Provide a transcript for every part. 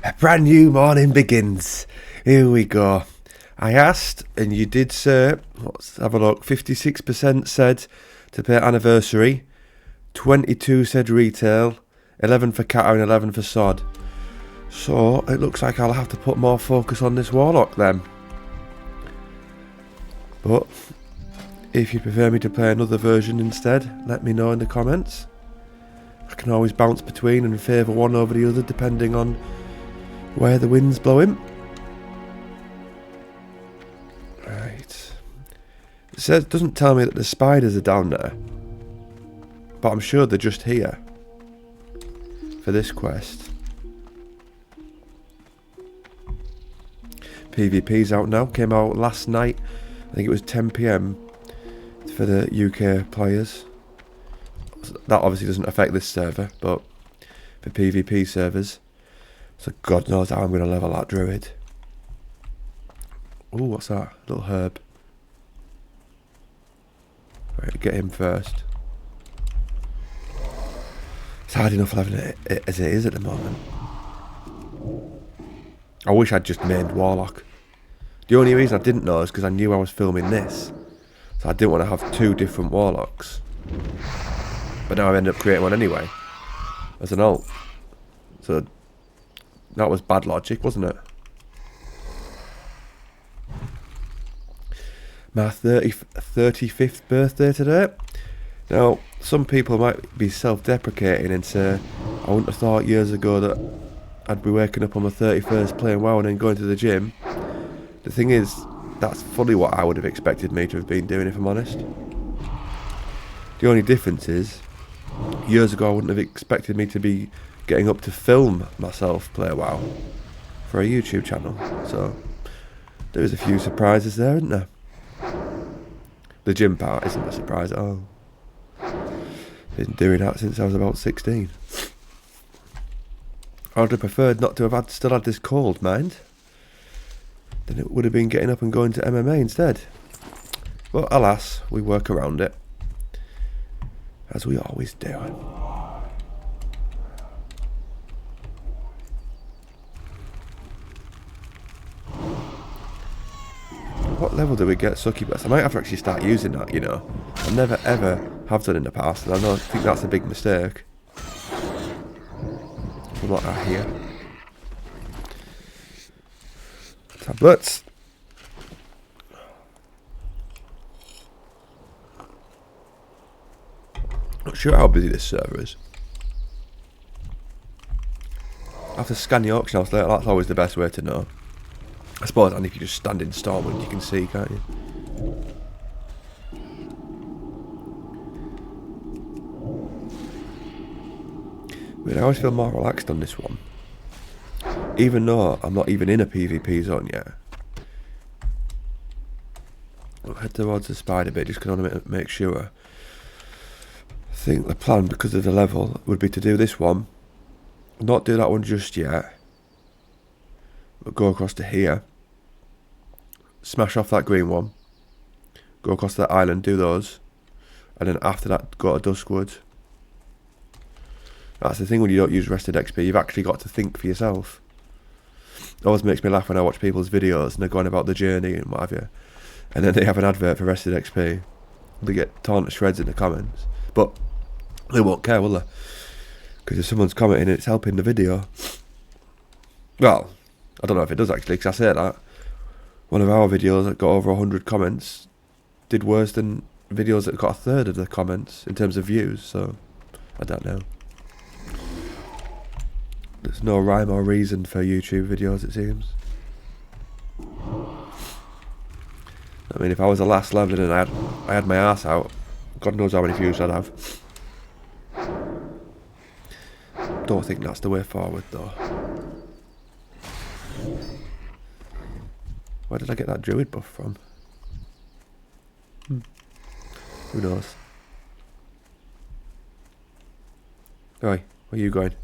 A brand new morning begins. Here we go. I asked, and you did say, let's have a look, 56% said to pay anniversary, 22 said retail, 11 for Kato and 11 for Sod. So, it looks like I'll have to put more focus on this Warlock then. But, if you prefer me to play another version instead, let me know in the comments. I can always bounce between and favour one over the other depending on where the wind's blowing. Right. It doesn't tell me that the spiders are down there. But I'm sure they're just here. For this quest. PvP's out now. Came out last night. I think it was 10 PM for the UK players. That obviously doesn't affect this server, but for PvP servers. So God knows how I'm going to level that druid. Ooh, what's that? Little herb. Right, get him first. It's hard enough leveling it as it is at the moment. I wish I'd just made Warlock. The only reason I didn't know is because I knew I was filming this. So I didn't want to have two different Warlocks. But now I've ended up creating one anyway. As an alt. So that was bad logic, wasn't it? My 35th birthday today. Now, some people might be self-deprecating and say, I wouldn't have thought years ago that I'd be waking up on my 31st playing WoW and then going to the gym. The thing is, that's fully what I would have expected me to have been doing, if I'm honest. The only difference is, years ago I wouldn't have expected me to be getting up to film myself play WoW for a YouTube channel. So, there is a few surprises there, isn't there? The gym part isn't a surprise at all. Been doing that since I was about 16. I would have preferred not to have still had this cold, mind. Then it would have been getting up and going to MMA instead. But alas, we work around it. As we always do. What level do we get succubus? I might have to actually start using that, you know. I never ever have done in the past, and I think that's a big mistake. From what I hear. Tablets. Not sure how busy this server is. I have to scan the auction house later, that's always the best way to know. I suppose, and if you just stand in Stormwind, you can see, can't you? But I always feel more relaxed on this one. Even though I'm not even in a PvP zone yet. I'll head towards the spider bit just because I want to make sure. I think the plan, because of the level, would be to do this one. Not do that one just yet. But go across to here. Smash off that green one. Go across to that island, do those. And then after that, go to Duskwood. That's the thing when you don't use rested XP, you've actually got to think for yourself. It always makes me laugh when I watch people's videos and they're going about the journey and what have you. And then they have an advert for rested XP. They get torn to shreds in the comments. But they won't care, will they? Because if someone's commenting and it's helping the video. Well, I don't know if it does actually, because I say that. One of our videos that got over 100 comments did worse than videos that got a third of the comments in terms of views, so I don't know. There's no rhyme or reason for YouTube videos, it seems. I mean, if I was the last leveling and I had my ass out, God knows how many views I'd have. Don't think that's the way forward, though. Where did I get that druid buff from? Who knows? Oi, where are you going?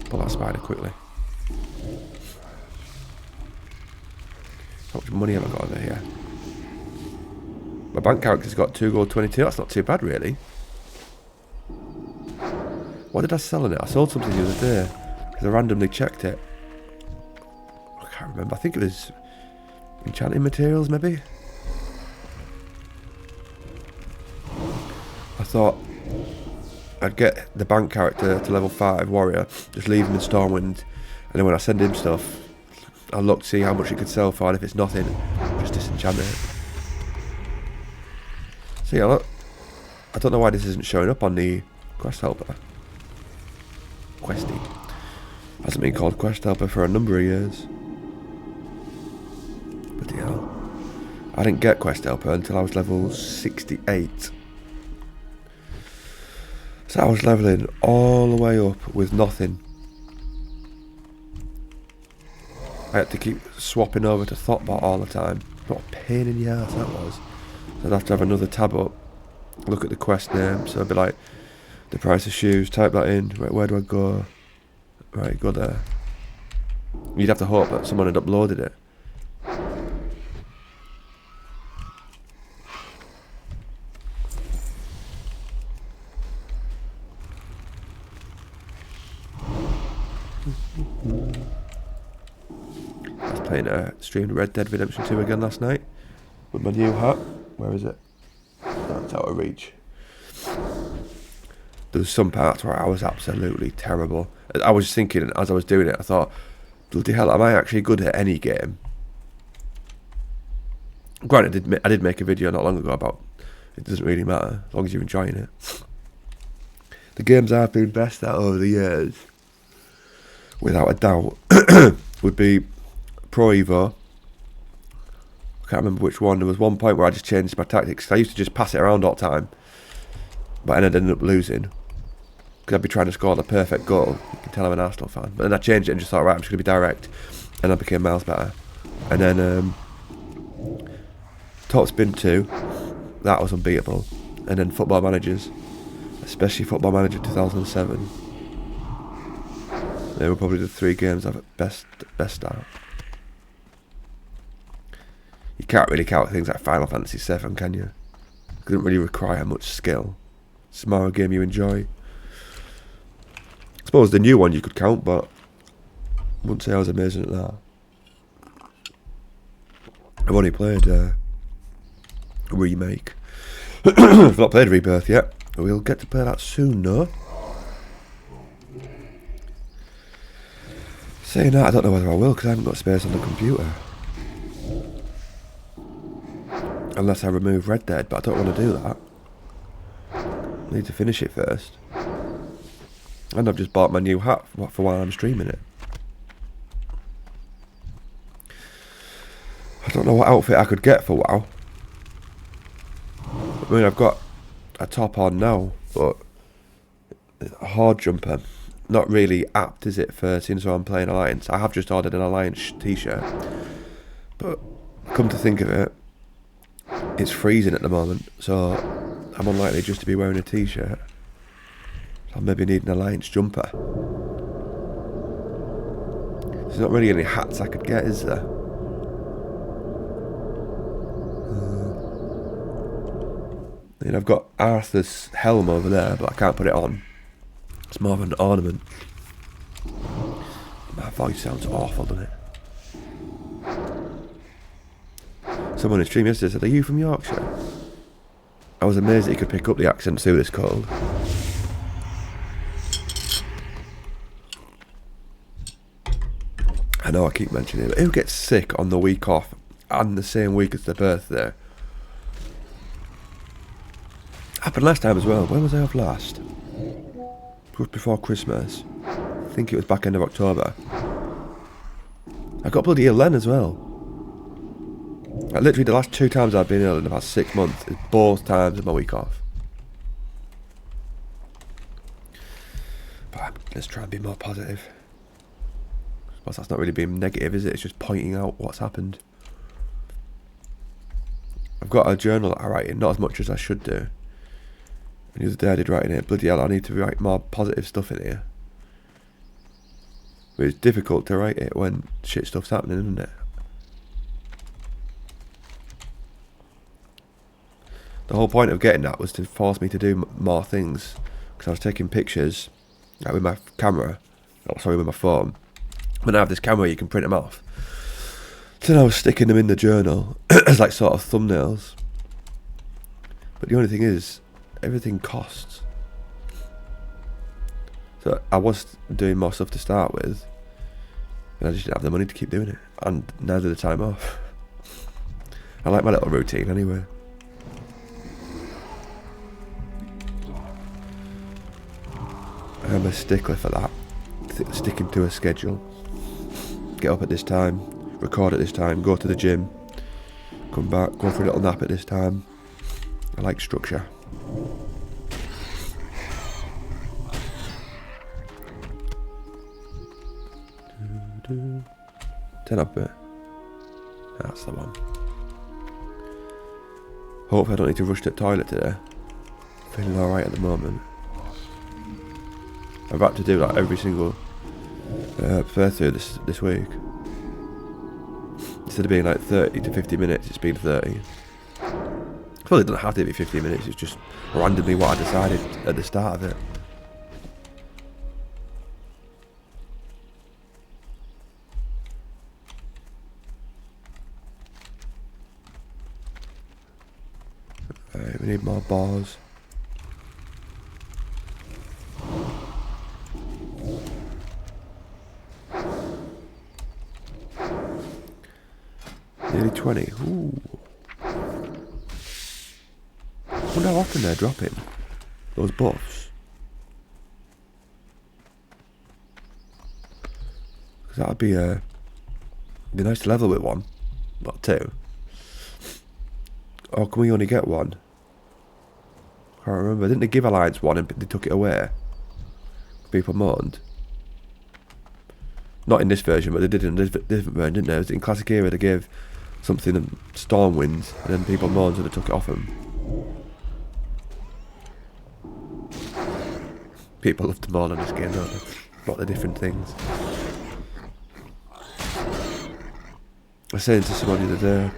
Pull that spider quickly. How much money have I got over here? My bank character's got 2 gold 22. That's not too bad, really. What did I sell in it? I sold something the other day because I randomly checked it. can't remember. I think it was enchanting materials, maybe. I thought I'd get the bank character to level 5 warrior, just leave him in Stormwind, and then when I send him stuff, I'll look to see how much it could sell for, and if it's nothing, just disenchant it. So yeah, look, I don't know why this isn't showing up on the quest helper. Questy. Hasn't been called quest helper for a number of years. But yeah, I didn't get quest helper until I was level 68. So I was leveling all the way up with nothing. I had to keep swapping over to Thoughtbot all the time. What a pain in the ass that was. So I'd have to have another tab up, look at the quest name, so I'd be like, the price of shoes, type that in, right, where do I go? Right, go there. You'd have to hope that someone had uploaded it. I was playing streamed Red Dead Redemption 2 again last night with my new hat. Where is it? That's out of reach. There was some parts where I was absolutely terrible. I was just thinking as I was doing it, I thought, bloody hell, am I actually good at any game? Granted, I did make a video not long ago about it doesn't really matter as long as you're enjoying it. The games I've been best at over the years, without a doubt, would be Pro Evo. I can't remember which one. There was one point where I just changed my tactics. I used to just pass it around all the time, but then I'd end up losing because I'd be trying to score the perfect goal. You can tell I'm an Arsenal fan. But then I changed it and just thought, right, I'm just going to be direct, and I became miles better. And then Top Spin 2, that was unbeatable. And then Football Managers, especially Football Manager 2007. They were probably the 3 games I've best at. You can't really count things like Final Fantasy 7, can you? It doesn't really require much skill. It's more a game you enjoy. I suppose the new one you could count, but I wouldn't say I was amazing at that. I've only played Remake. I've not played Rebirth yet. We'll get to play that soon, though. Saying that, I don't know whether I will, because I haven't got space on the computer. Unless I remove Red Dead, but I don't want to do that. I need to finish it first. And I've just bought my new hat for while I'm streaming it. I don't know what outfit I could get for WoW. I mean, I've got a top on now, but a hard jumper. Not really apt, is it, for since I'm playing Alliance? I have just ordered an Alliance t-shirt. But come to think of it, it's freezing at the moment, so I'm unlikely just to be wearing a t-shirt. I'll maybe need an Alliance jumper. There's not really any hats I could get, is there? And I've got Arthur's helm over there, but I can't put it on. It's more of an ornament. My voice sounds awful, doesn't it? Someone in stream yesterday said, "Are you from Yorkshire?" I was amazed that he could pick up the accent through this cold. I know I keep mentioning it, but who gets sick on the week off and the same week as their birthday? Happened last time as well. When was I off last? Just before Christmas. I think it was back end of October. I got bloody ill then as well. Like literally the last 2 times I've been ill in the past 6 months is both times of my week off. But let's try and be more positive. I suppose that's not really being negative, is it? It's just pointing out what's happened. I've got a journal that I write in, not as much as I should do. And the other day I did write in it. Bloody hell, I need to write more positive stuff in here. But it's difficult to write it when shit stuff's happening, isn't it? The whole point of getting that was to force me to do more things. Because I was taking pictures like with my camera. Oh, sorry, with my phone. When I have this camera, you can print them off. So now I was sticking them in the journal as like sort of thumbnails. But the only thing is, everything costs. So I was doing more stuff to start with, and I just didn't have the money to keep doing it, and neither the time off. I like my little routine anyway. I'm a stickler for that. Sticking to a schedule. Get up at this time, record at this time, go to the gym, come back, go for a little nap at this time. I like structure. Ten up it. That's the one. Hopefully I don't need to rush to the toilet today. Feeling alright at the moment. I've had to do that every single playthrough this week. Instead of being like 30 to 50 minutes, it's been 30. Well, it doesn't have to be 50 minutes, it's just randomly what I decided at the start of it. Right, we need more bars. Nearly 20. Ooh. I wonder how often they're dropping those buffs. Because that'd be nice to level with one, not two. Or can we only get one? I can't remember. Didn't they give Alliance one and they took it away? People moaned. Not in this version, but they did in a different version, didn't they? It was in Classic Era they gave something in Stormwind, and then people moaned so they took it off them. People love to moan on this game, don't they? Not the different things. I was saying to someone the other day,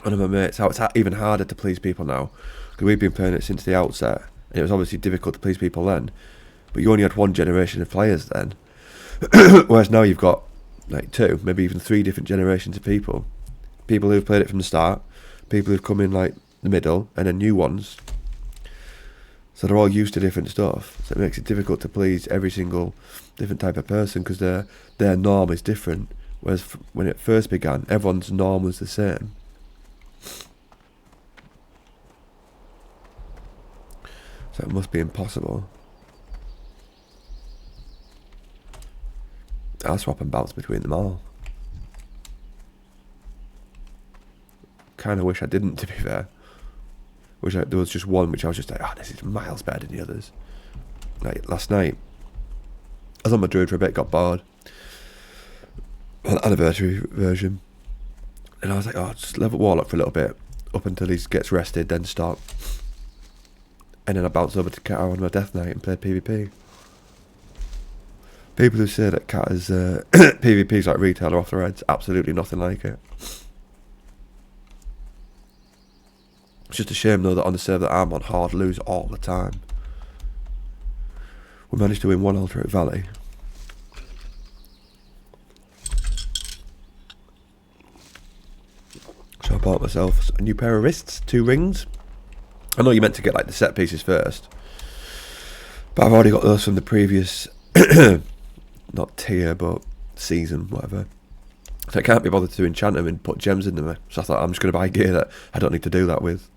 one of my mates, how it's even harder to please people now. Because we've been playing it since the outset, and it was obviously difficult to please people then. But you only had one generation of players then. Whereas now you've got like two, maybe even three different generations of people. People who've played it from the start, people who've come in like the middle, and then new ones. So they're all used to different stuff. So it makes it difficult to please every single different type of person because their norm is different. Whereas when it first began, everyone's norm was the same. So it must be impossible. I'll swap and bounce between them all. Kind of wish I didn't, to be fair. There was just one which I was just like, this is miles better than the others. Like last night, I was on my druid for a bit, got bored. An anniversary version. And I was like, just level Warlock for a little bit, up until he gets rested, then stop. And then I bounced over to Cat on my death knight and played PvP. People who say that Cat is PvP is like retail are off their heads. Absolutely nothing like it. It's just a shame though that on the server that I'm on, hard lose all the time. We managed to win one alternate valley. So I bought myself a new pair of wrists, 2 rings. I know you meant to get like the set pieces first, but I've already got those from the previous, not tier, but season, whatever. So I can't be bothered to enchant them and put gems in them. So I thought I'm just going to buy gear that I don't need to do that with.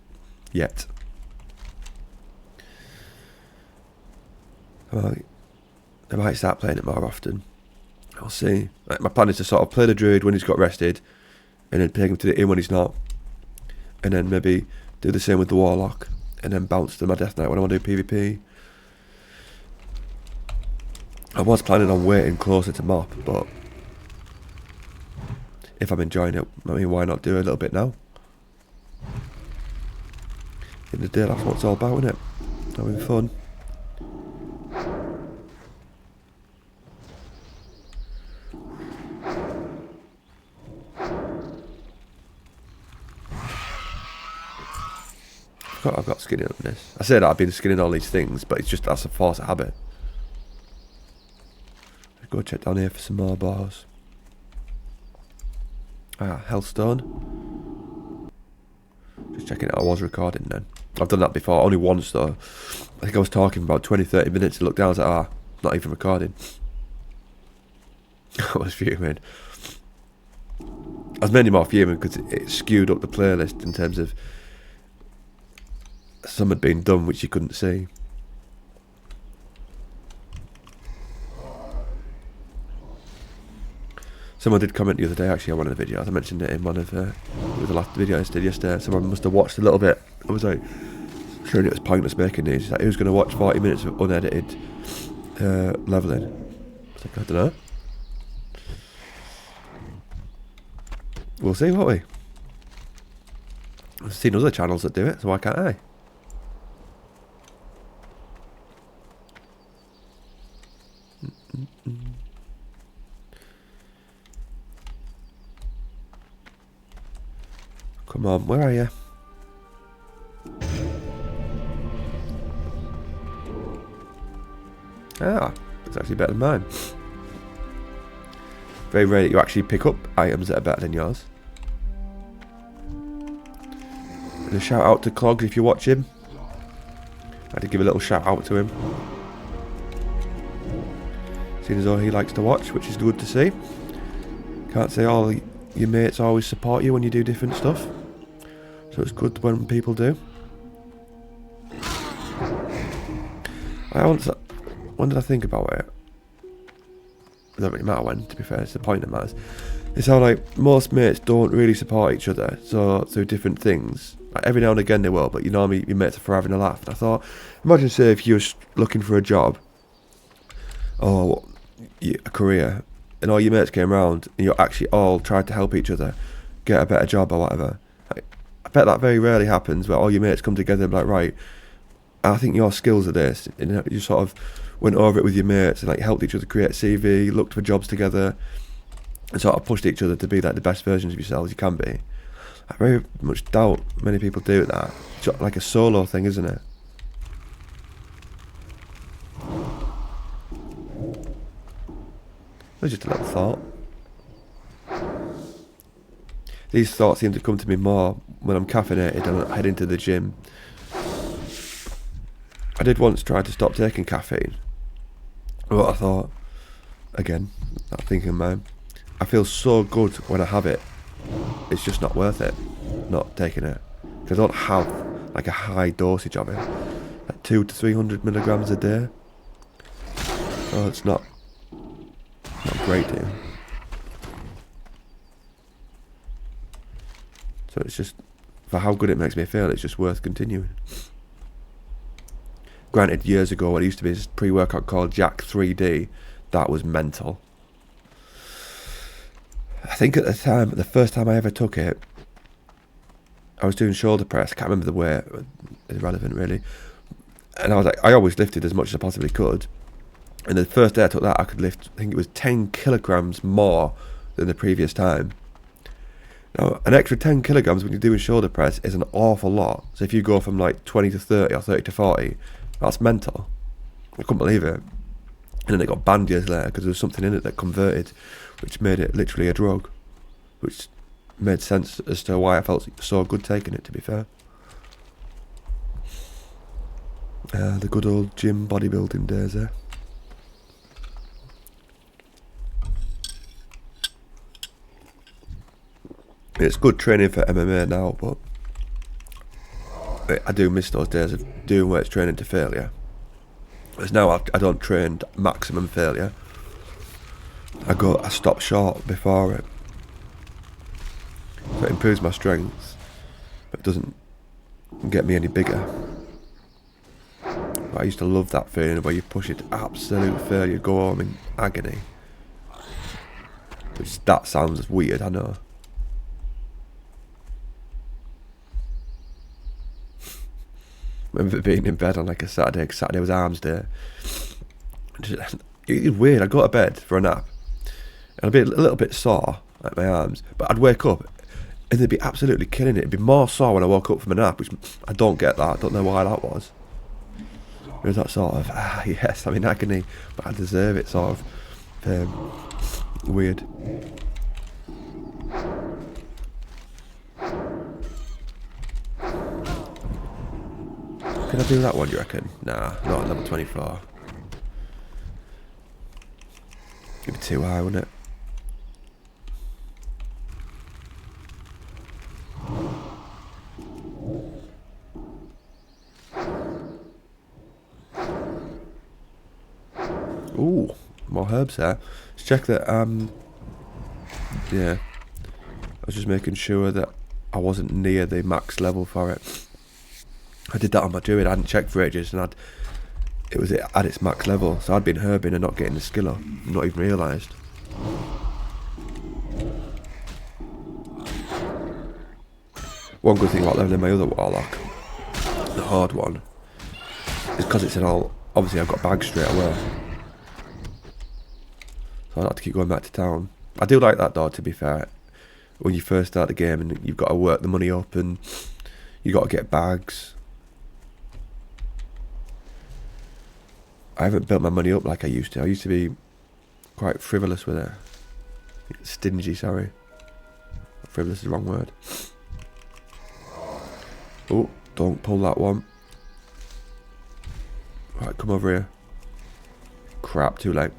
Yet. I might start playing it more often. I'll see. Like, my plan is to sort of play the druid when he's got rested, and then take him to the inn when he's not, and then maybe do the same with the warlock, and then bounce to my death knight when I want to do PvP. I was planning on waiting closer to mop, but if I'm enjoying it, I mean, why not do a little bit now? In the day, that's what it's all about, isn't it? Having fun. I've got skinning on this. I said I've been skinning all these things, but it's just that's a force of habit. Let's go check down here for some more bars. Ah, Hellstone. Just checking it, I was recording then. I've done that before, only once though. I think I was talking about 20-30 minutes and looked down and was like, not even recording. I was fuming. I was mainly more fuming because it skewed up the playlist in terms of some had been done which you couldn't see. Someone did comment the other day actually on one of the videos. I mentioned it in one of the last videos I did yesterday. Someone must have watched a little bit. I was like, sure it was pointless making these. He's like, who's going to watch 40 minutes of unedited leveling? I was like, I don't know. We'll see, won't we? I've seen other channels that do it, so why can't I? Come on, where are you? Ah, it's actually better than mine. Very rare that you actually pick up items that are better than yours. And a shout out to Clogs if you watch him. I had to give a little shout out to him. Seeing as though he likes to watch, which is good to see. Can't say all your mates always support you when you do different stuff. So it's good when people do. When did I think about it? It doesn't really matter when, to be fair, it's the point that matters. It's how like most mates don't really support each other, so through different things. Like every now and again they will, but you normally your mates are for having a laugh. And I thought, imagine say if you were looking for a job or a career, and all your mates came around and you actually all tried to help each other get a better job or whatever. I bet that very rarely happens where all your mates come together and be like, right, I think your skills are this, and you sort of went over it with your mates and like helped each other create a CV, looked for jobs together, and sort of pushed each other to be like the best versions of yourselves you can be. I very much doubt many people do that. It's like a solo thing, isn't it? It was just a little thought. These thoughts seem to come to me more when I'm caffeinated and I head into the gym. I did once try to stop taking caffeine, but I thought, again, not thinking man, I feel so good when I have it, it's just not worth it not taking it, because I don't have like a high dosage of it, like 200 to 300 milligrams a day, so it's not a great deal. So it's just, for how good it makes me feel, it's just worth continuing. Granted, years ago, what used to be this pre-workout called Jack 3D, that was mental. I think at the time, the first time I ever took it, I was doing shoulder press, can't remember the weight, irrelevant really. And I was like, I always lifted as much as I possibly could. And the first day I took that, I could lift, I think it was 10 kilograms more than the previous time. Now, an extra 10 kilograms when you're doing shoulder press is an awful lot. So if you go from like 20 to 30 or 30 to 40, that's mental. I couldn't believe it. And then it got banned years later because there was something in it that converted, which made it literally a drug. Which made sense as to why I felt so good taking it, to be fair. The good old gym bodybuilding days there. It's good training for MMA now, but I do miss those days of doing weights training to failure. Because now I don't train maximum failure. I stop short before it. So it improves my strength, but it doesn't get me any bigger. But I used to love that feeling where you push it to absolute failure, go home in agony. Which, that sounds weird, I know. I remember being in bed on like a Saturday, because Saturday was arms day. It was weird, I'd go to bed for a nap, and I'd be a little bit sore, like my arms, but I'd wake up, and they'd be absolutely killing it. It'd be more sore when I woke up from a nap, which I don't get that, I don't know why that was. It was that sort of, yes, I'm in agony, but I deserve it sort of weird. Can I do that one, you reckon? Nah, not at level 24. It'd be too high, wouldn't it? Ooh, more herbs there. Let's check that, yeah. I was just making sure that I wasn't near the max level for it. I did that on my druid, I hadn't checked for ages, and it was at its max level, so I'd been herbing and not getting the skill up, not even realised. One good thing about leveling my other Warlock, the hard one, is because it's an all, obviously I've got bags straight away. So I don't have to keep going back to town. I do like that though, to be fair. When you first start the game and you've got to work the money up and you've got to get bags. I haven't built my money up like I used to. I used to be quite frivolous with it. Stingy, sorry. Frivolous is the wrong word. Oh, don't pull that one. Right, come over here. Crap, too late.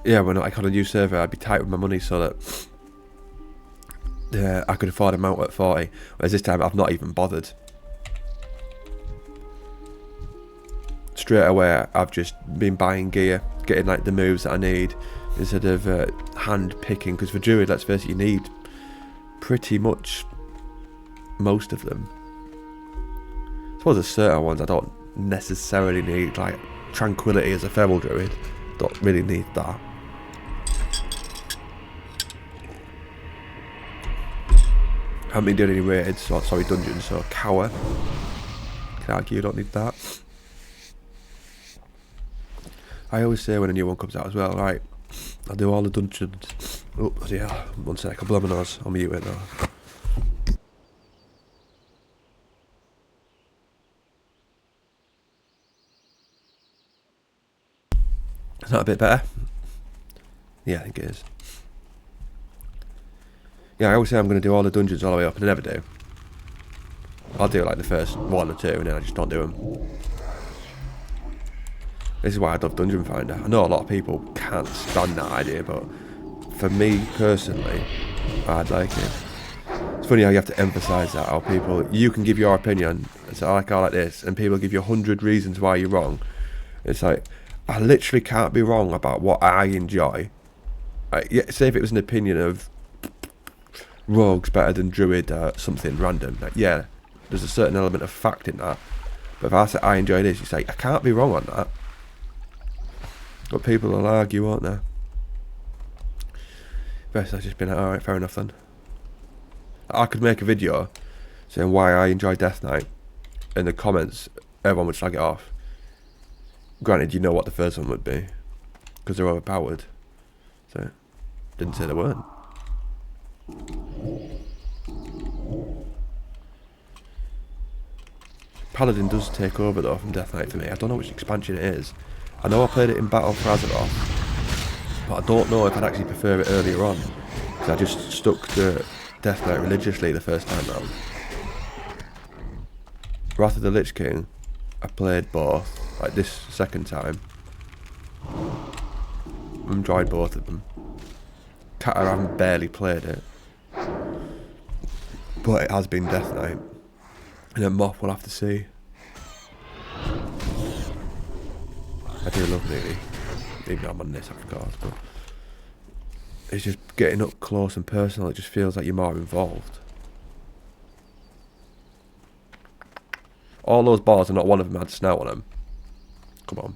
Yeah, when I got a new server, I'd be tight with my money so that I could afford a mount at 40. Whereas this time, I've not even bothered. Straight away, I've just been buying gear, getting like the moves that I need, instead of hand picking. Because for Druid, let's face it, you need pretty much most of them. I suppose there's certain ones I don't necessarily need, like Tranquility as a Feral Druid. Don't really need that. Haven't been doing any raids, or sorry, dungeons, so Cower. Can argue you don't need that. I always say when a new one comes out as well, right, I'll do all the dungeons. Oh, yeah, one sec, I'll blow my nose, I'll mute it now. Is that a bit better? Yeah, I think it is. Yeah, I always say I'm going to do all the dungeons all the way up, and I never do. I'll do like the first one or two, and then I just don't do them. This is why I love Dungeon Finder. I know a lot of people can't stand that idea, but for me personally, I'd like it. It's funny how you have to emphasise that, how people, you can give your opinion, it's like, I like this, and people give you 100 reasons why you're wrong. It's like, I literally can't be wrong about what I enjoy. Yeah, say if it was an opinion of Rogue's better than Druid or something random, like, yeah, there's a certain element of fact in that. But if I say I enjoy this, you say, I can't be wrong on that. But people will argue, won't they? Best I've just been like, alright, fair enough then. I could make a video saying why I enjoy Death Knight. In the comments, everyone would slag it off. Granted, you know what the first one would be. Because they're overpowered. So, didn't say they weren't. Paladin does take over though from Death Knight for me. I don't know which expansion it is. I know I played it in Battle for Azeroth, but I don't know if I'd actually prefer it earlier on, because I just stuck to Death Knight religiously the first time round. Wrath of the Lich King, I played both, like this second time. I enjoyed both of them. Cata, I haven't barely played it, but it has been Death Knight. And then Moth, we'll have to see. I do love Neely, even though I'm on this, of course, but it's just getting up close and personal. It just feels like you're more involved. All those bars, and not one of them had snout on them. Come on.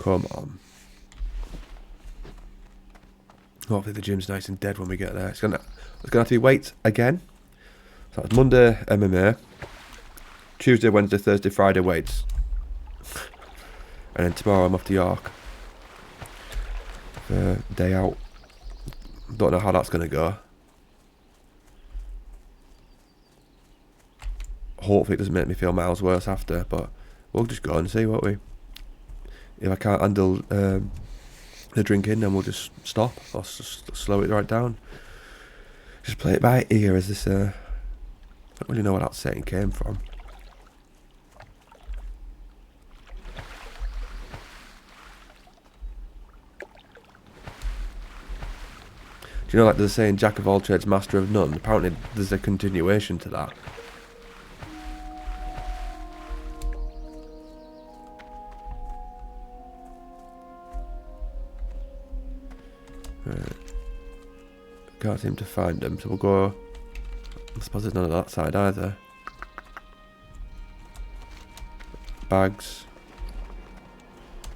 Come on. Hopefully the gym's nice and dead when we get there. It's gonna have to be weights again. So it's Monday MMA, Tuesday, Wednesday, Thursday, Friday weights. And then tomorrow I'm off to York for day out. Don't know how that's going to go. Hopefully it doesn't make me feel miles worse after, but we'll just go and see, won't we? if I can't handle the drinking, then we'll just stop or slow it right down. Just play it by ear, as this. I don't really know where that saying came from. Do you know, like there's a saying, "Jack of all trades, master of none"? Apparently, there's a continuation to that. Right. Can't seem to find them, so we'll go. I suppose there's none on that side either. Bags.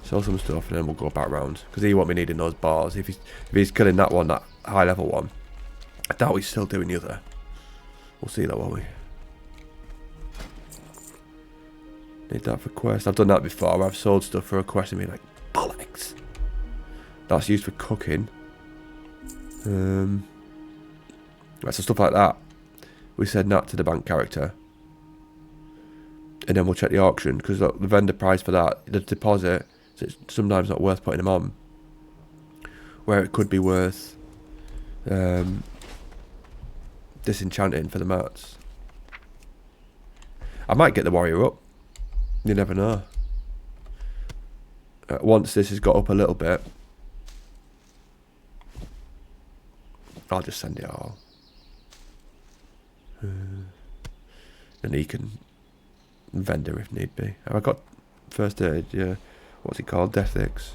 Sell some stuff and then we'll go back round. Because he won't be needing those bars. If he's killing that one, that high level one, I doubt he's still doing the other. We'll see though, won't we? Need that for quest. I've done that before. I've sold stuff for a quest and been like, bollocks. That's used for cooking. Right, so stuff like that. We send that to the bank character. And then we'll check the auction. Because the vendor price for that, the deposit, so it's sometimes not worth putting them on. Where it could be worth disenchanting for the mats. I might get the warrior up. You never know. Once this has got up a little bit, I'll just send it all. And he can vendor if need be. Have I got first aid? Yeah. What's he called? Deathix.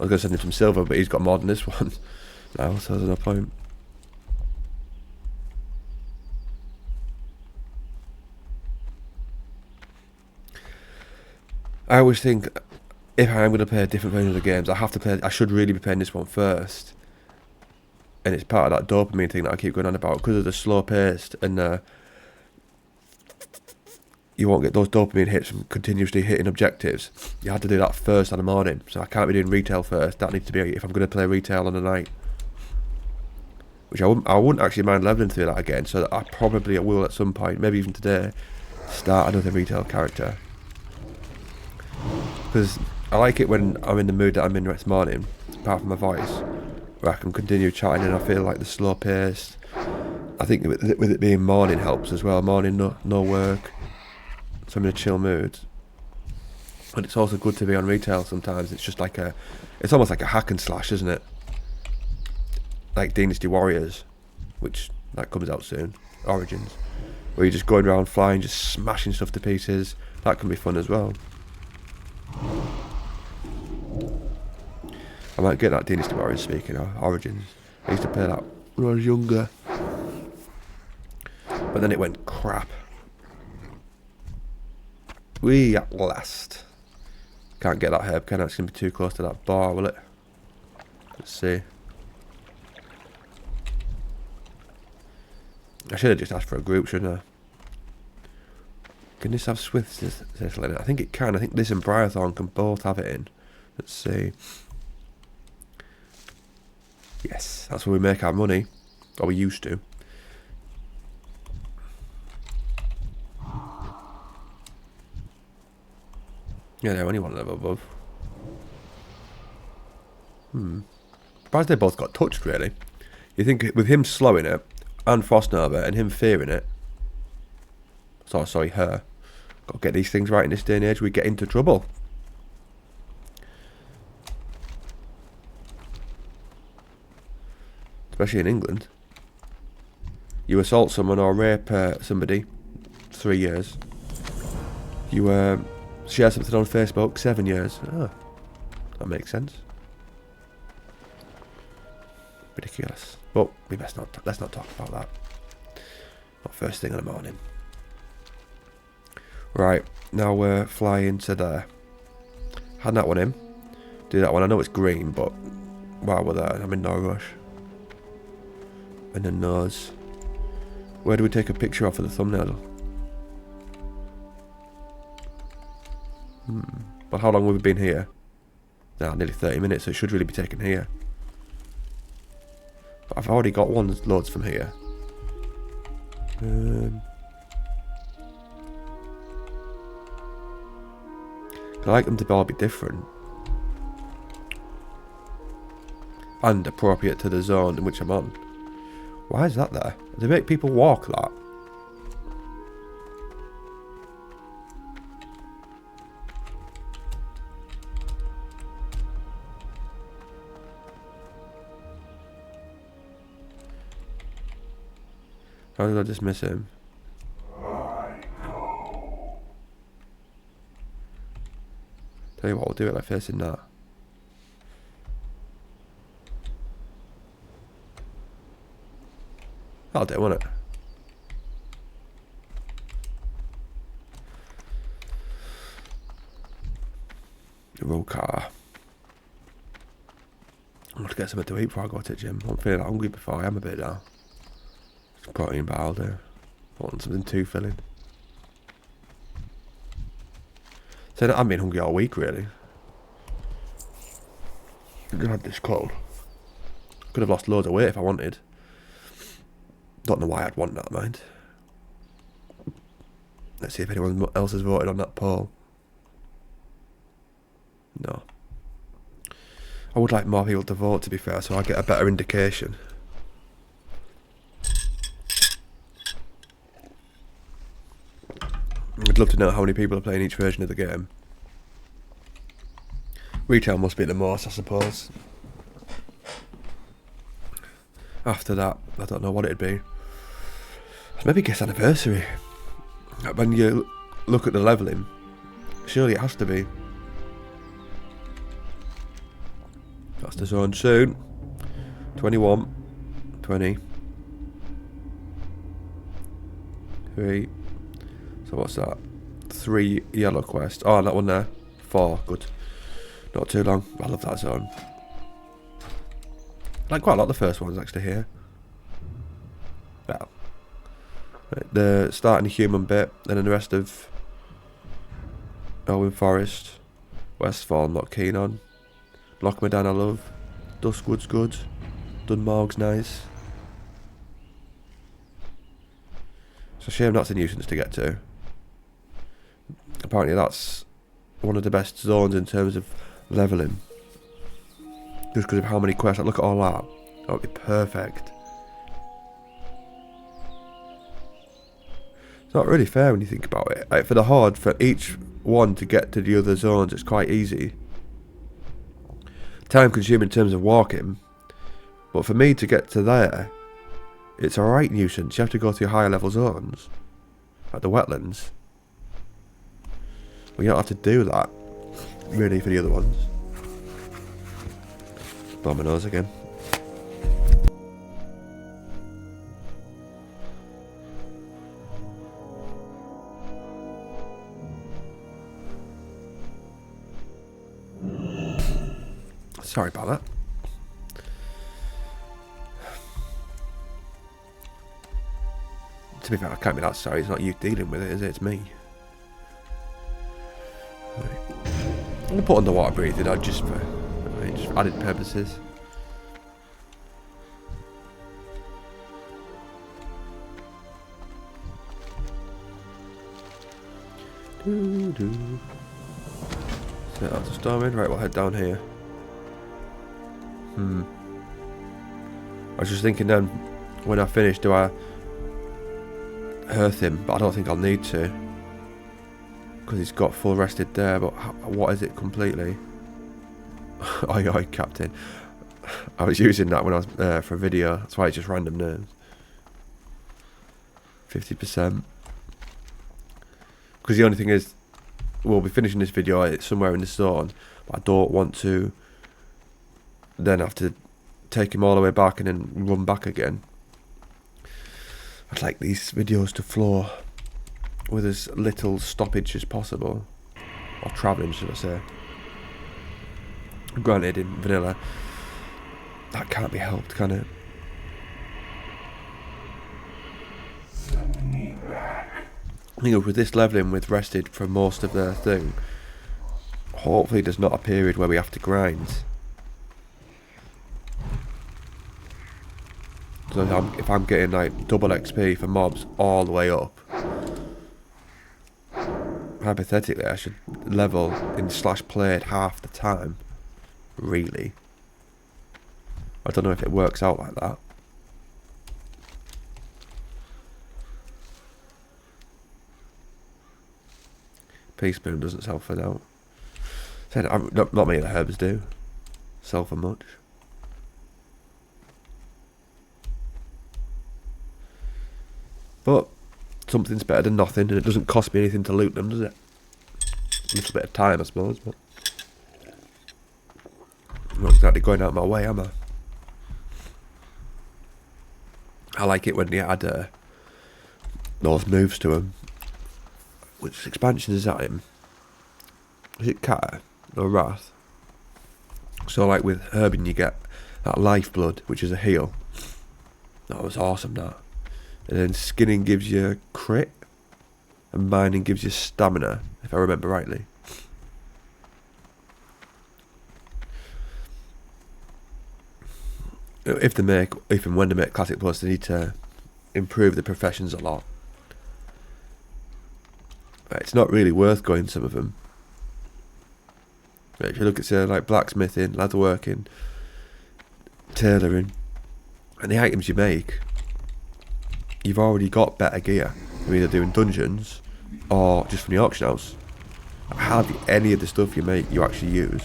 I was going to send him some silver, but he's got more than this one now, so there's no point. I always think if I am going to play a different version of the games, I should really be playing this one first. And it's part of that dopamine thing that I keep going on about, because of the slow paced and you won't get those dopamine hits from continuously hitting objectives. You had to do that first on the morning, so I can't be doing retail first. That needs to be if I'm going to play retail on the night, which I wouldn't actually mind leveling through that again. So that I probably will at some point, maybe even today, start another retail character, because I like it when I'm in the mood that I'm in next morning, apart from my voice, where I can continue chatting and I feel like the slow pace. I think with it being morning helps as well. Morning, no work, so I'm in a chill mood. But it's also good to be on retail sometimes. It's just like it's almost like a hack and slash, isn't it? Like Dynasty Warriors, which that comes out soon, Origins, where you're just going around flying, just smashing stuff to pieces. That can be fun as well. I might get that Dynasty Warriors, speaking of Origins. I used to play that when I was younger, but then it went crap. We at last. Can't get that herb, can I? It's going to be too close to that bar, will it? Let's see. I should have just asked for a group, shouldn't I? Can this have Swift Sizzle in it? I think it can. I think this and Briarthorn can both have it in. Let's see. Yes, that's where we make our money. Or we used to. Yeah, they're only one level above. Surprised they both got touched, really. You think with him slowing it, and Frost Nova, and him fearing it. Sorry, her. Got to get these things right in this day and age, we get into trouble. Especially in England. You assault someone or rape somebody, 3 years. You share something on Facebook, 7 years. Oh, that makes sense. Ridiculous. But we best not. Let's not talk about that. Not first thing in the morning. Right, now we're flying to there. Hand that one in. Do that one. I know it's green, but while we're there, I'm in no rush. And the nose. Where do we take a picture of for the thumbnail? Well, how long have we been here? Now, nearly 30 minutes, so it should really be taken here. But I've already got loads from here. I like them to all be different. And appropriate to the zone in which I'm on. Why is that there? Do they make people walk that? How did I just miss him? Tell you what, we'll do it like facing that. That'll do, won't it? The roll car. I'm going to get something to eat before I go to the gym. I'm feeling hungry before I am a bit now. Some protein bar I'll do. I want something too filling. So I've been hungry all week, really. I just had this cold. Could have lost loads of weight if I wanted. Don't know why I'd want that, mind. Let's see if anyone else has voted on that poll. No. I would like more people to vote, to be fair, so I get a better indication. I'd love to know how many people are playing each version of the game. Retail must be the most, I suppose. After that, I don't know what it'd be. Maybe guess anniversary. When you look at the levelling, surely it has to be. That's the zone soon. 21, 20, 3. So what's that? 3 yellow quests. Oh, that one there. 4. Good. Not too long. I love that zone. I like quite a lot of the first ones actually here. Well, the starting human bit, and then the rest of Elwyn Forest, Westfall I'm not keen on. Lochmadan I love. Duskwood's good. Dunmorg's nice. It's a shame that's a nuisance to get to. Apparently that's one of the best zones in terms of levelling. Just because of how many quests. Like, look at all that. That would be perfect. It's not really fair when you think about it. Like, for the Horde, for each one to get to the other zones, it's quite easy. Time consuming in terms of walking. But for me to get to there, it's a right nuisance. You have to go through higher level zones. Like the wetlands. Well, you don't have to do that, really, for the other ones. Blow my nose again. Sorry about that. To be fair, I can't be that sorry. It's not you dealing with it, is it? It's me. Right. I'm going to put underwater breathing out just for added purposes. So that's a storming. Right, we'll head down here. I was just thinking then, when I finish, do I hearth him? But I don't think I'll need to, because he's got full rested there. But what is it completely? Oi, oi, Captain. I was using that when I was for a video. That's why it's just random names. 50%. Because the only thing is, we'll be finishing this video. It's somewhere in the zone, but I don't want to then have to take him all the way back and then run back again. I'd like these videos to flow with as little stoppage as possible, or travelling, should I say. Granted, in vanilla, that can't be helped, can it? I think with this levelling, with rested for most of the thing, hopefully there's not a period where we have to grind. So if I'm getting like double XP for mobs all the way up, hypothetically, I should level in slash played half the time. Really? I don't know if it works out like that. Peaspoon doesn't sell for now. Not many of the herbs do sell for much. But something's better than nothing, and it doesn't cost me anything to loot them, does it? A little bit of time, I suppose, but I'm not exactly going out of my way, am I? I like it when they add those moves to them. Which expansion is that in? Is it Kata or Wrath? So like with Herbing you get that Lifeblood, which is a heal. That was awesome, that. And then Skinning gives you crit, and Mining gives you stamina, if I remember rightly. If and when they make Classic Plus, they need to improve the professions a lot. It's not really worth going some of them. If you look at say like blacksmithing, leatherworking, tailoring, and the items you make, you've already got better gear. You're either doing dungeons or just from the auction house. Hardly any of the stuff you make you actually use.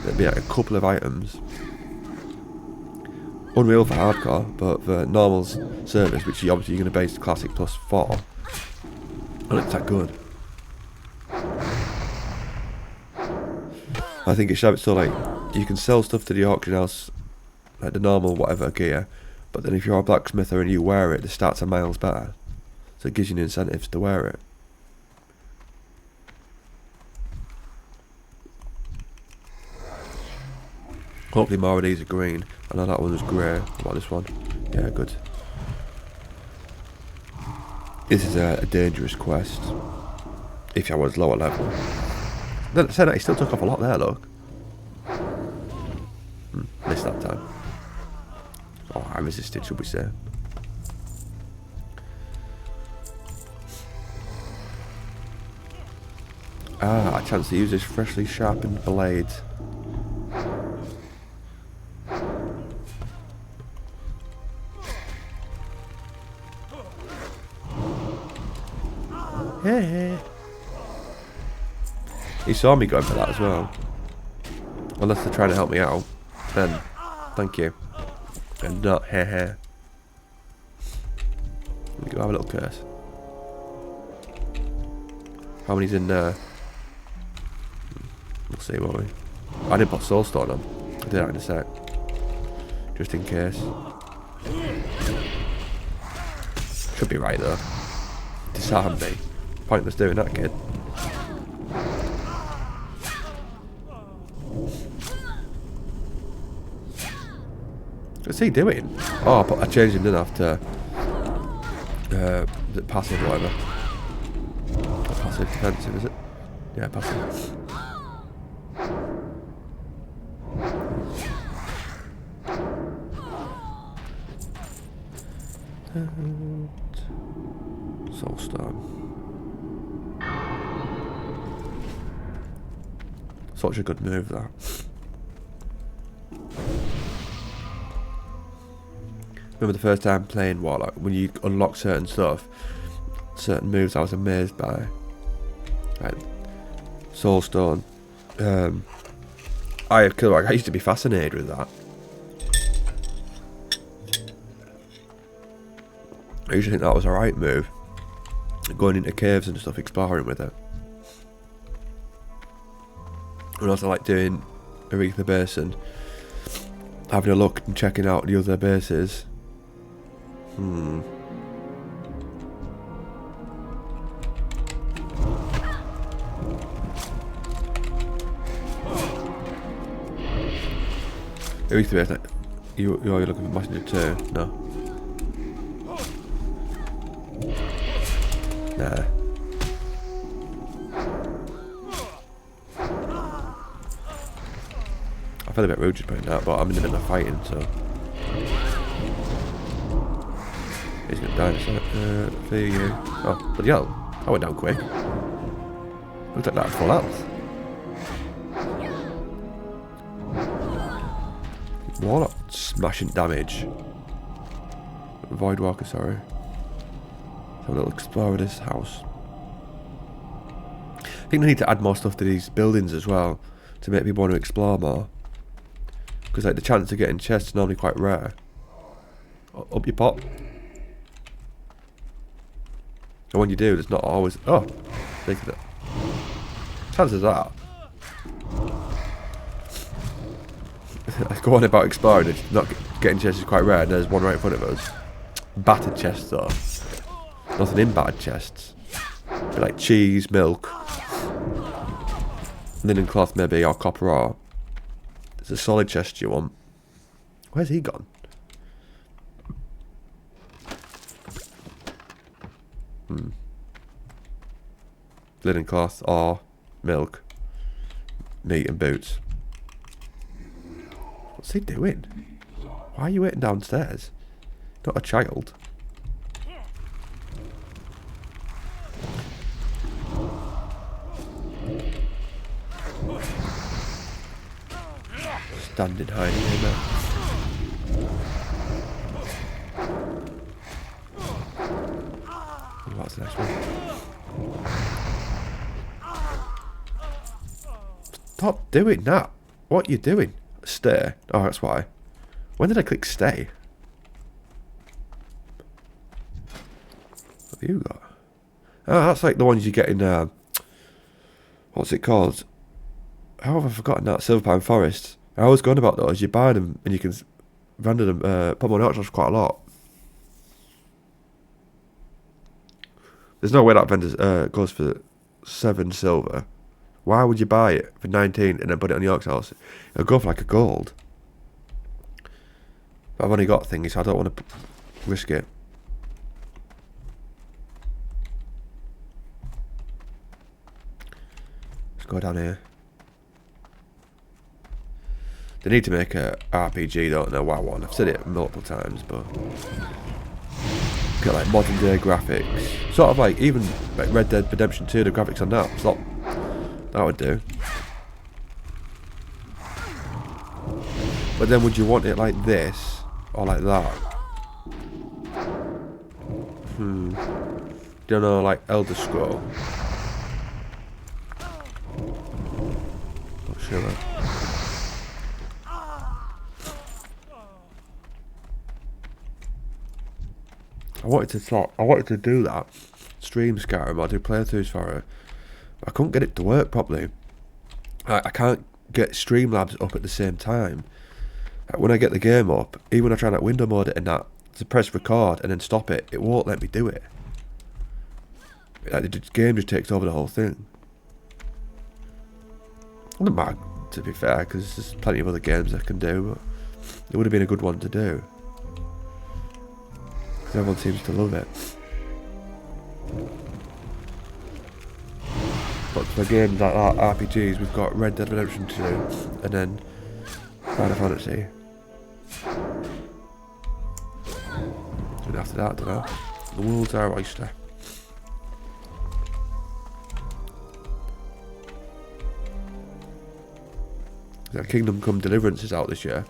There'd be like a couple of items. Unreal for hardcore, but for normal service, which obviously you're going to base Classic Plus for, well, it's that good. I think it should have it so like you can sell stuff to the auction house, like the normal whatever gear, but then if you're a blacksmither and you wear it, the stats are miles better. So it gives you the incentives to wear it. Hopefully more of these are green. I know that one was grey. What about this one? Yeah, good. This is a dangerous quest. If I was lower level. Then said that he still took off a lot there, look. Missed that time. Oh, I resisted, should we say. Ah, a chance to use this freshly sharpened blade. Hey. He saw me going for that as well. Unless they're trying to help me out, then thank you. And not hair. Let me go have a little curse. How many's in there? We'll see, won't we? I didn't put Soulstone on. I'll do that in a sec. Just in case. Should be right though. Disarm me. Pointless doing that, kid. What's he doing? Oh, I changed him, didn't I, after is it passive or whatever? Not passive, defensive, is it? Yeah, passive. Soulstone. Such a good move, that. Remember the first time playing Warlock, when you unlock certain stuff, certain moves I was amazed by. Like Soulstone. I used to be fascinated with that. I used to think that was a right move. Going into caves and stuff, exploring with it. And also like doing Aretha Basin, having a look and checking out the other bases. Aretha Basin, you're looking for Messenger 2? No. Nah. I feel a bit rude just putting that, but I'm in the middle of fighting, so he's gonna die in a sec. For you. Oh, but yo, I went down quick. Looked like that had full health. Warlock smashing damage. Void Walker, sorry. Have a little explore of this house. I think they need to add more stuff to these buildings as well to make people want to explore more. Because like the chance of getting chests is normally quite rare. Up your pop. And when you do, there's not always... Oh! Taking it. Chances of that. Go on about exploring, it's not getting chests is quite rare, and there's one right in front of us. Battered chests though. Nothing in battered chests. Be like cheese, milk, linen cloth maybe, or copper ore. It's a solid chest you want. Where's he gone? Linen cloth, ore, milk, meat and boots. What's he doing? Why are you waiting downstairs? Not a child. Standing hiding in there. What's the next one? Stop doing that. What are you doing? Stay. Oh, that's why. When did I click stay? What have you got? Oh, that's like the ones you get in, what's it called? How have I forgotten that? Silverpine Forest. I was going about those. You buy them and you can render them, put them on auctions quite a lot. There's no way that vendor goes for 7 silver. Why would you buy it for 19 and then put it on the auction house? It'll go for like a gold. But I've only got thingies, so I don't want to risk it. Let's go down here. They need to make a RPG, don't they? WoW one. I've said it multiple times, but get like modern day graphics, sort of like even like Red Dead Redemption 2. The graphics on that, so that would do. But then, would you want it like this or like that? Don't know, like Elder Scroll. Not sure. I wanted to do that. Stream Skyrim, I do playthroughs for it. I couldn't get it to work properly. I can't get Streamlabs up at the same time. When I get the game up, even when I try that window mode it and that, to press record and then stop it, it won't let me do it. Like the game just takes over the whole thing. I don't mind, to be fair, because there's plenty of other games I can do, but it would have been a good one to do. Everyone seems to love it. But for games like that, RPGs, we've got Red Dead Redemption 2, and then Final Fantasy. And after that, I don't know. The world's our oyster. Kingdom Come Deliverance is out this year.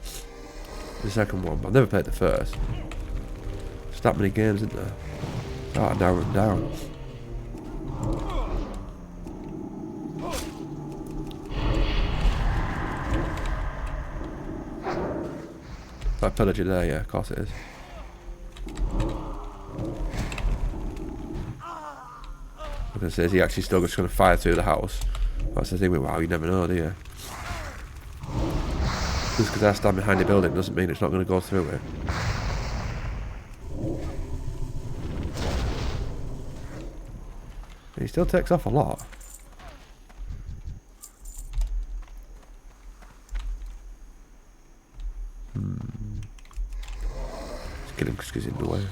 The second one, but I've never played the first. There's that many games, isn't there? Start to narrow them down. That pillager there, yeah, of course it is. I'm gonna say, is he actually still just gonna fire through the house? That's the thing with WoW, you never know, do you? Just because I stand behind the building doesn't mean it's not going to go through it. He still takes off a lot. Let's kill him because he's in the way.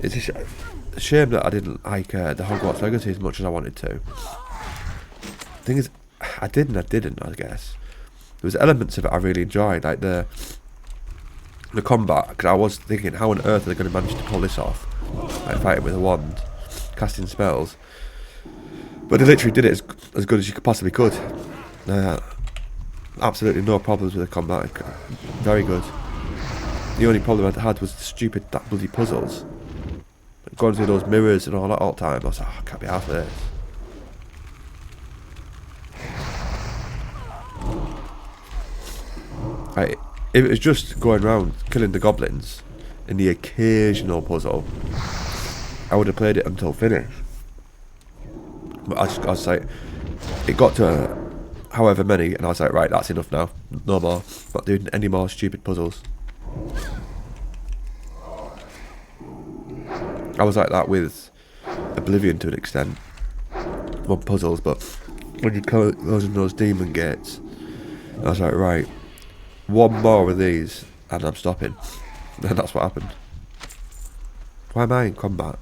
It's a shame that I didn't like the Hogwarts Legacy as much as I wanted to. The thing is, I did and I didn't, I guess. There was elements of it I really enjoyed, like the the combat, because I was thinking, how on earth are they going to manage to pull this off? Like fighting with a wand, casting spells. But they literally did it as good as you possibly could. Absolutely no problems with the combat. Very good. The only problem I had was that bloody puzzles. Going through those mirrors and all that all the time. I was like, oh, I can't be out of this. Right, if it was just going around killing the goblins in the occasional puzzle, I would have played it until finish. But I was like, it got to however many, and I was like, right, that's enough now. No more. Not doing any more stupid puzzles. I was like that with Oblivion to an extent. Well, puzzles, but when you close those demon gates, I was like, right, one more of these, and I'm stopping. And that's what happened. Why am I in combat?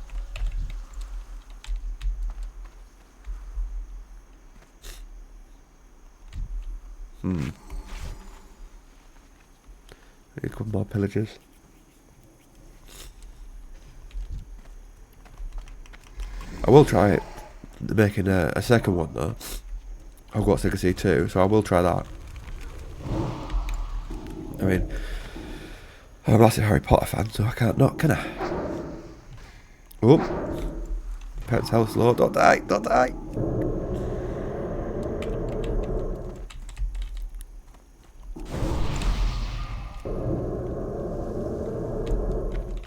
Need a couple more pillagers. I will try it, making a second one though. Hogwarts Legacy 2, so I will try that. I mean, I'm a massive Harry Potter fan, so I can't not, can I? Oh, Pet's health low. Don't die, don't die.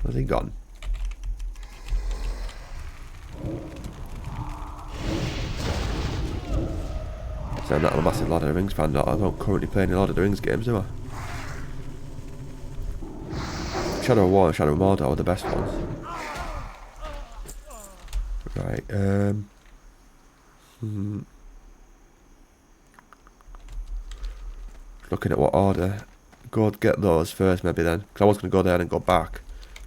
Where's he gone? So I'm not a massive Lord of the Rings fan. I don't currently play any Lord of the Rings games, do I? Shadow of War and Shadow of Mordor are the best ones. Right, looking at what order. Go get those first maybe then. Because I was going to go there and go back.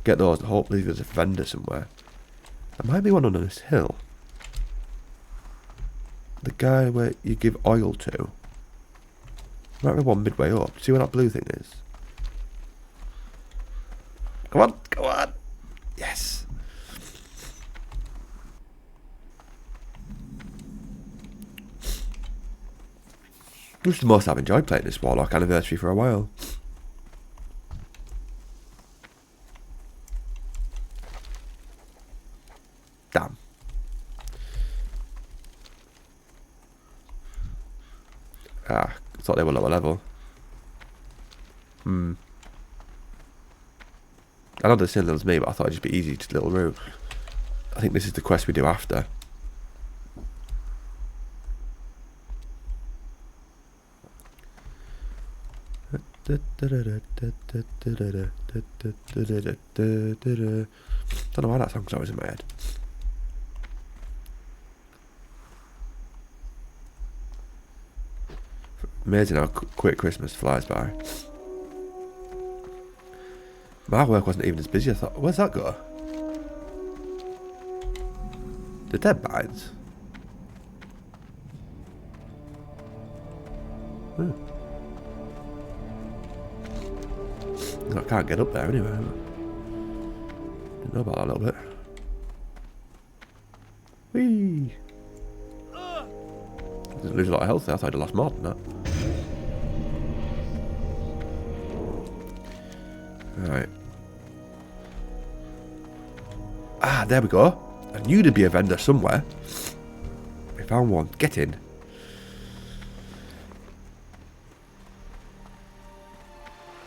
Get those and hopefully there's a vendor somewhere. There might be one on this hill. The guy where you give oil to. Might be one midway up. See where that blue thing is? Come on, come on. Yes. This is the most I've enjoyed playing this Warlock anniversary for a while. Damn. I thought they were lower level. I know they're similar as me, but I thought it'd just be easy to little route. I think this is the quest we do after. Don't know why that song's always in my head. Amazing how quick Christmas flies by. My work wasn't even as busy. I thought, where's that go? The dead mines. I can't get up there anyway. Didn't know about that a little bit. Whee! Didn't lose a lot of health there. I thought I'd lost more than that. Right. Ah, there we go. I knew there'd be a vendor somewhere. We found one. Get in.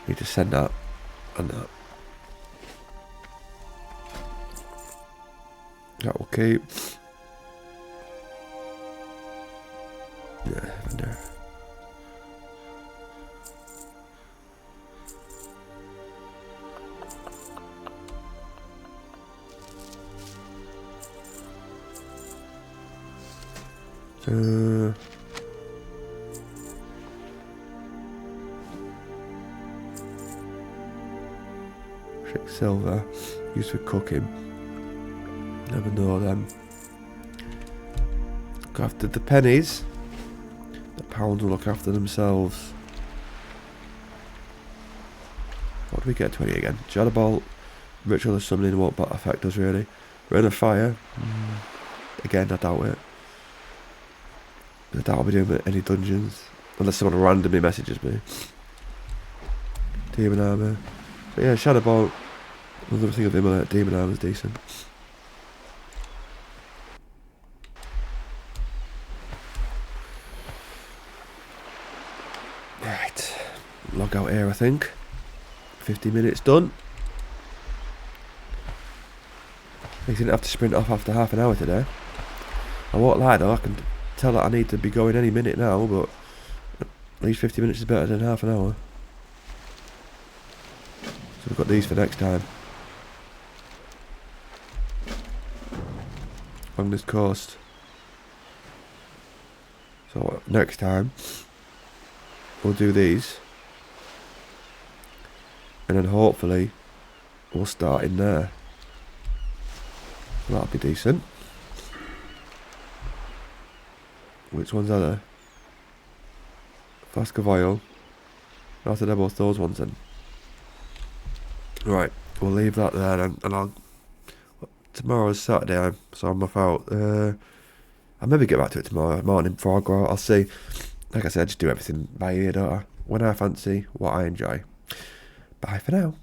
Need to send that and that. That will keep. Yeah, vendor. Silver, used for cooking. Never know them. Look after the pennies. The pounds will look after themselves. What do we get 20 again? Shadow Bolt, Ritual Summoning won't affect us really. Rain of Fire, again I doubt it. I doubt I'll be doing any dungeons. Unless someone randomly messages me. Demon Armour. But yeah, Shadow Bolt. Another thing of him, Demon Armour's decent. Right. Log out here, I think. 50 minutes done. I didn't have to sprint off after half an hour today. I won't lie though, I can tell that I need to be going any minute now, but at least 50 minutes is better than half an hour. So we've got these for next time. Along this coast. So next time we'll do these. And then hopefully we'll start in there. That'll be decent. Which ones are there? Flask of Oil. I'll have to both those ones then. Right, we'll leave that there and I'll... Tomorrow's Saturday, so I'm off out. I'll maybe get back to it tomorrow morning before I go out. I'll see. Like I said, I just do everything by ear, don't I? When I fancy, what I enjoy. Bye for now.